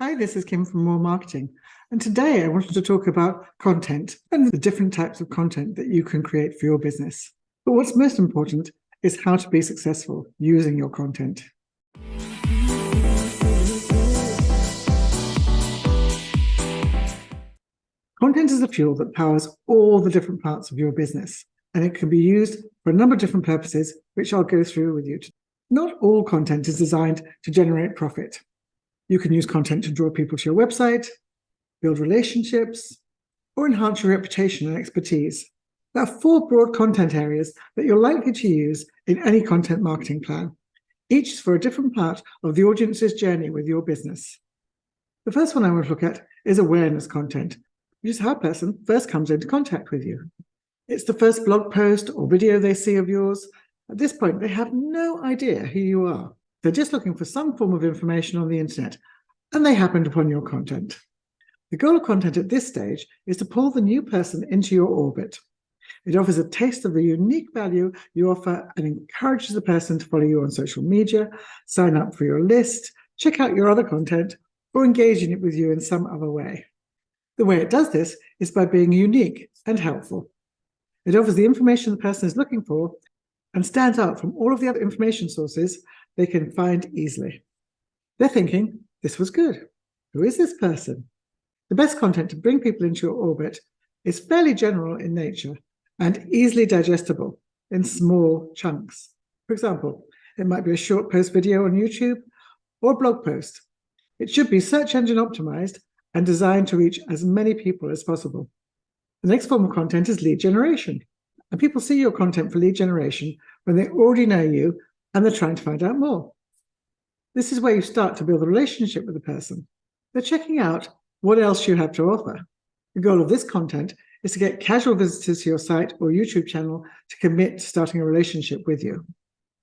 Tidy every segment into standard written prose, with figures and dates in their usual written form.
Hi, this is Kim from More Marketing, and today I wanted to talk about content and the different types of content that you can create for your business. But what's most important is how to be successful using your content. Content is the fuel that powers all the different parts of your business, and it can be used for a number of different purposes, which I'll go through with you. Not all content is designed to generate profit. You can use content to draw people to your website, build relationships, or enhance your reputation and expertise. There are 4 broad content areas that you're likely to use in any content marketing plan. Each is for a different part of the audience's journey with your business. The first one I want to look at is awareness content, which is how a person first comes into contact with you. It's the first blog post or video they see of yours. At this point, they have no idea who you are. They're just looking for some form of information on the internet, and they happened upon your content. The goal of content at this stage is to pull the new person into your orbit. It offers a taste of the unique value you offer and encourages the person to follow you on social media, sign up for your list, check out your other content, or engage in it with you in some other way. The way it does this is by being unique and helpful. It offers the information the person is looking for and stands out from all of the other information sources they can find easily. They're thinking, this was good. Who is this person? The best content to bring people into your orbit is fairly general in nature and easily digestible in small chunks. For example, it might be a short post video on YouTube or a blog post. It should be search engine optimized and designed to reach as many people as possible. The next form of content is lead generation. And people see your content for lead generation when they already know you and they're trying to find out more. This is where you start to build a relationship with the person. They're checking out what else you have to offer. The goal of this content is to get casual visitors to your site or YouTube channel to commit to starting a relationship with you.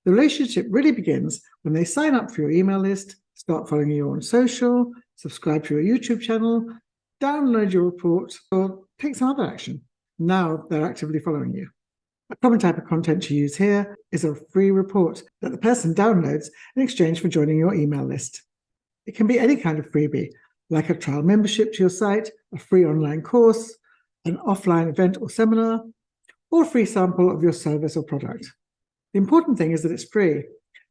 The relationship really begins when they sign up for your email list, start following you on social, subscribe to your YouTube channel, download your report, or take some other action. Now they're actively following you. A common type of content to use here is a free report that the person downloads in exchange for joining your email list. It can be any kind of freebie, like a trial membership to your site, a free online course, an offline event or seminar, or a free sample of your service or product. The important thing is that it's free,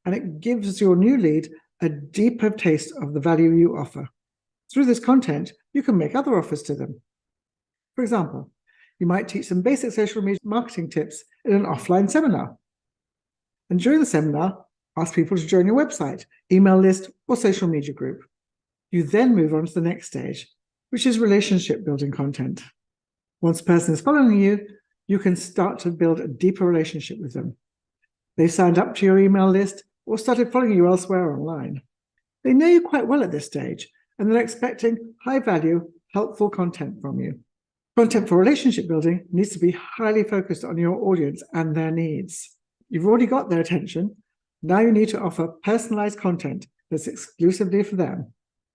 and it gives your new lead a deeper taste of the value you offer. Through this content, you can make other offers to them. For example, you might teach some basic social media marketing tips in an offline seminar. And during the seminar, ask people to join your website, email list, or social media group. You then move on to the next stage, which is relationship building content. Once a person is following you, you can start to build a deeper relationship with them. They've signed up to your email list or started following you elsewhere online. They know you quite well at this stage, and they're expecting high-value, helpful content from you. Content for relationship building needs to be highly focused on your audience and their needs. You've already got their attention. Now you need to offer personalized content that's exclusively for them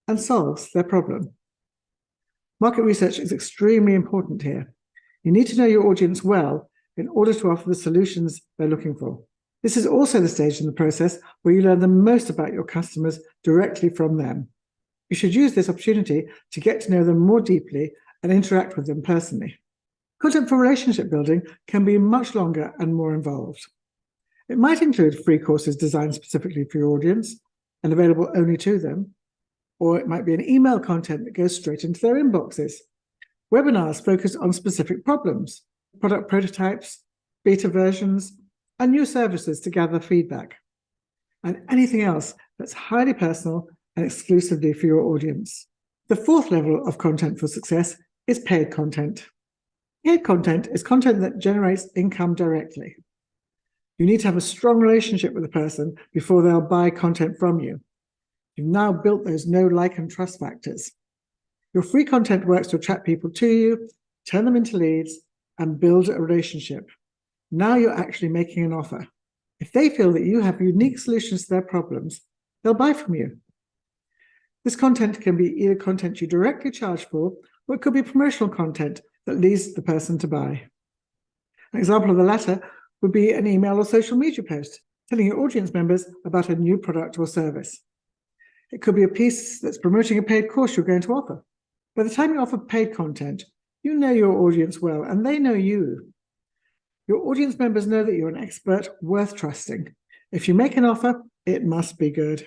and solves their problem. Market research is extremely important here. You need to know your audience well in order to offer the solutions they're looking for. This is also the stage in the process where you learn the most about your customers directly from them. You should use this opportunity to get to know them more deeply and interact with them personally. Content for relationship building can be much longer and more involved. It might include free courses designed specifically for your audience and available only to them, or it might be an email content that goes straight into their inboxes. Webinars focused on specific problems, product prototypes, beta versions, and new services to gather feedback, and anything else that's highly personal and exclusively for your audience. The 4th level of content for success is paid content. Paid content is content that generates income directly. You need to have a strong relationship with the person before they'll buy content from you. You've now built those know, like, and trust factors. Your free content works to attract people to you, turn them into leads, and build a relationship. Now you're actually making an offer. If they feel that you have unique solutions to their problems, they'll buy from you. This content can be either content you directly charge for, or it could be promotional content that leads the person to buy. An example of the latter would be an email or social media post telling your audience members about a new product or service. It could be a piece that's promoting a paid course you're going to offer. By the time you offer paid content, you know your audience well, and they know you. Your audience members know that you're an expert worth trusting. If you make an offer, it must be good.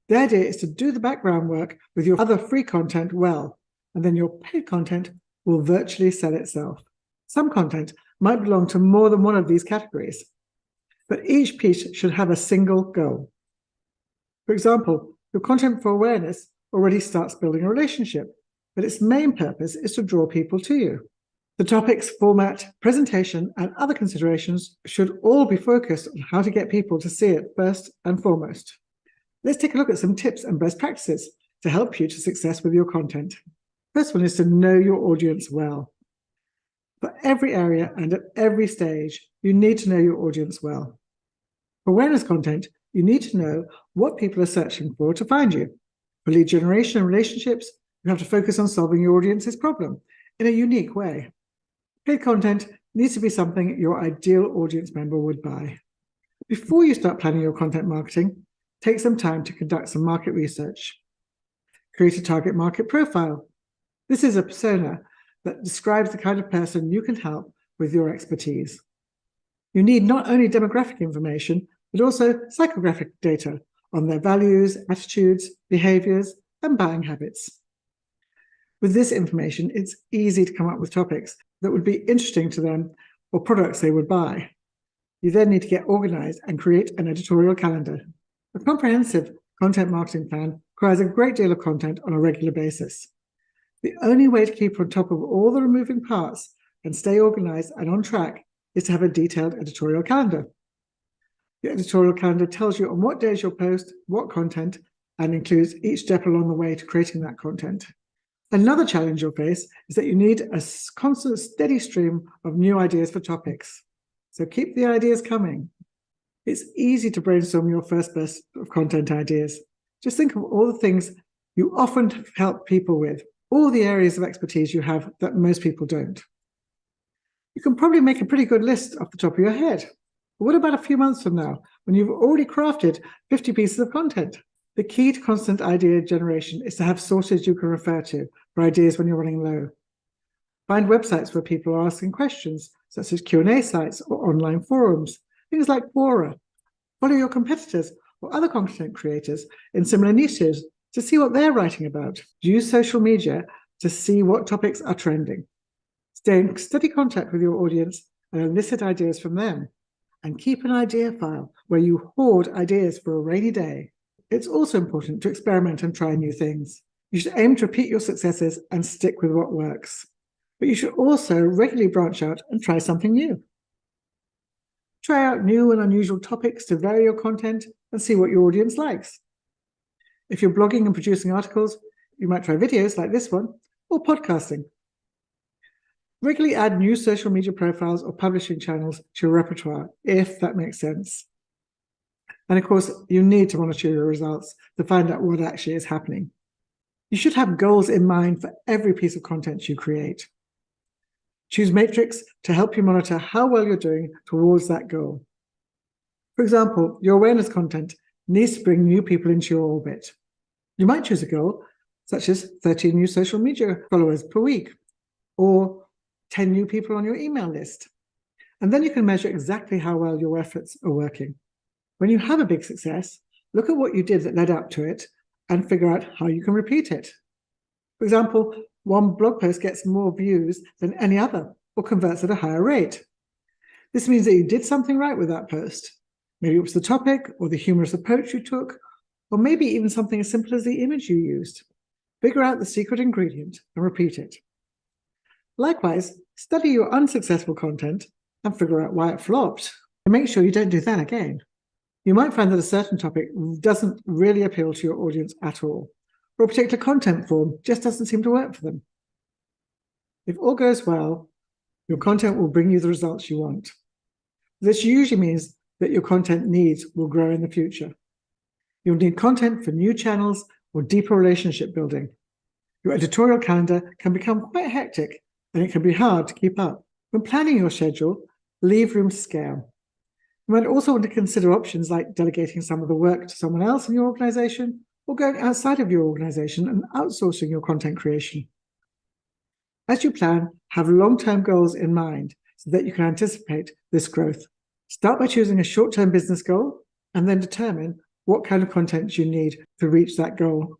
The idea is to do the background work with your other free content well, and then your paid content will virtually sell itself. Some content might belong to more than one of these categories, but each piece should have a single goal. For example, your content for awareness already starts building a relationship, but its main purpose is to draw people to you. The topics, format, presentation, and other considerations should all be focused on how to get people to see it first and foremost. Let's take a look at some tips and best practices to help you to success with your content. First one is to know your audience well. For every area and at every stage, you need to know your audience well. For awareness content, you need to know what people are searching for to find you. For lead generation and relationships, you have to focus on solving your audience's problem in a unique way. Paid content needs to be something your ideal audience member would buy. Before you start planning your content marketing, take some time to conduct some market research. Create a target market profile. This is a persona that describes the kind of person you can help with your expertise. You need not only demographic information, but also psychographic data on their values, attitudes, behaviors, and buying habits. With this information, it's easy to come up with topics that would be interesting to them or products they would buy. You then need to get organized and create an editorial calendar. A comprehensive content marketing plan requires a great deal of content on a regular basis. The only way to keep on top of all the moving parts and stay organized and on track is to have a detailed editorial calendar. The editorial calendar tells you on what days you'll post, what content, and includes each step along the way to creating that content. Another challenge you'll face is that you need a constant, steady stream of new ideas for topics. So keep the ideas coming. It's easy to brainstorm your first burst of content ideas. Just think of all the things you often help people with, all the areas of expertise you have that most people don't. You can probably make a pretty good list off the top of your head. But what about a few months from now, when you've already crafted 50 pieces of content? The key to constant idea generation is to have sources you can refer to for ideas when you're running low. Find websites where people are asking questions, such as Q&A sites or online forums, things like Quora. Follow your competitors or other content creators in similar niches to see what they're writing about. Use social media to see what topics are trending. Stay in steady contact with your audience and elicit ideas from them. And keep an idea file where you hoard ideas for a rainy day. It's also important to experiment and try new things. You should aim to repeat your successes and stick with what works. But you should also regularly branch out and try something new. Try out new and unusual topics to vary your content and see what your audience likes. If you're blogging and producing articles, you might try videos like this one or podcasting. Regularly add new social media profiles or publishing channels to your repertoire, if that makes sense. And of course, you need to monitor your results to find out what actually is happening. You should have goals in mind for every piece of content you create. Choose metrics to help you monitor how well you're doing towards that goal. For example, your awareness content needs to bring new people into your orbit. You might choose a goal such as 13 new social media followers per week, or 10 new people on your email list. And then you can measure exactly how well your efforts are working. When you have a big success, look at what you did that led up to it and figure out how you can repeat it. For example, one blog post gets more views than any other or converts at a higher rate. This means that you did something right with that post. Maybe it was the topic or the humorous approach you took, or maybe even something as simple as the image you used. Figure out the secret ingredient and repeat it. Likewise, study your unsuccessful content and figure out why it flopped, and make sure you don't do that again. You might find that a certain topic doesn't really appeal to your audience at all, or a particular content form just doesn't seem to work for them. If all goes well, your content will bring you the results you want. This usually means that your content needs will grow in the future. You'll need content for new channels or deeper relationship building. Your editorial calendar can become quite hectic, and it can be hard to keep up. When planning your schedule, leave room to scale. You might also want to consider options like delegating some of the work to someone else in your organization, or going outside of your organization and outsourcing your content creation. As you plan, have long-term goals in mind so that you can anticipate this growth. Start by choosing a short-term business goal and then determine what kind of content you need to reach that goal.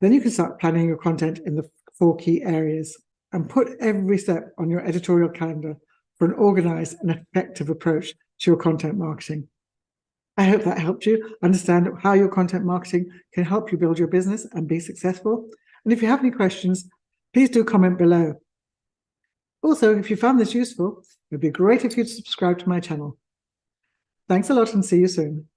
Then you can start planning your content in the 4 key areas and put every step on your editorial calendar for an organized and effective approach to your content marketing. I hope that helped you understand how your content marketing can help you build your business and be successful. And if you have any questions, please do comment below. Also, if you found this useful, it would be great if you'd subscribe to my channel. Thanks a lot and see you soon.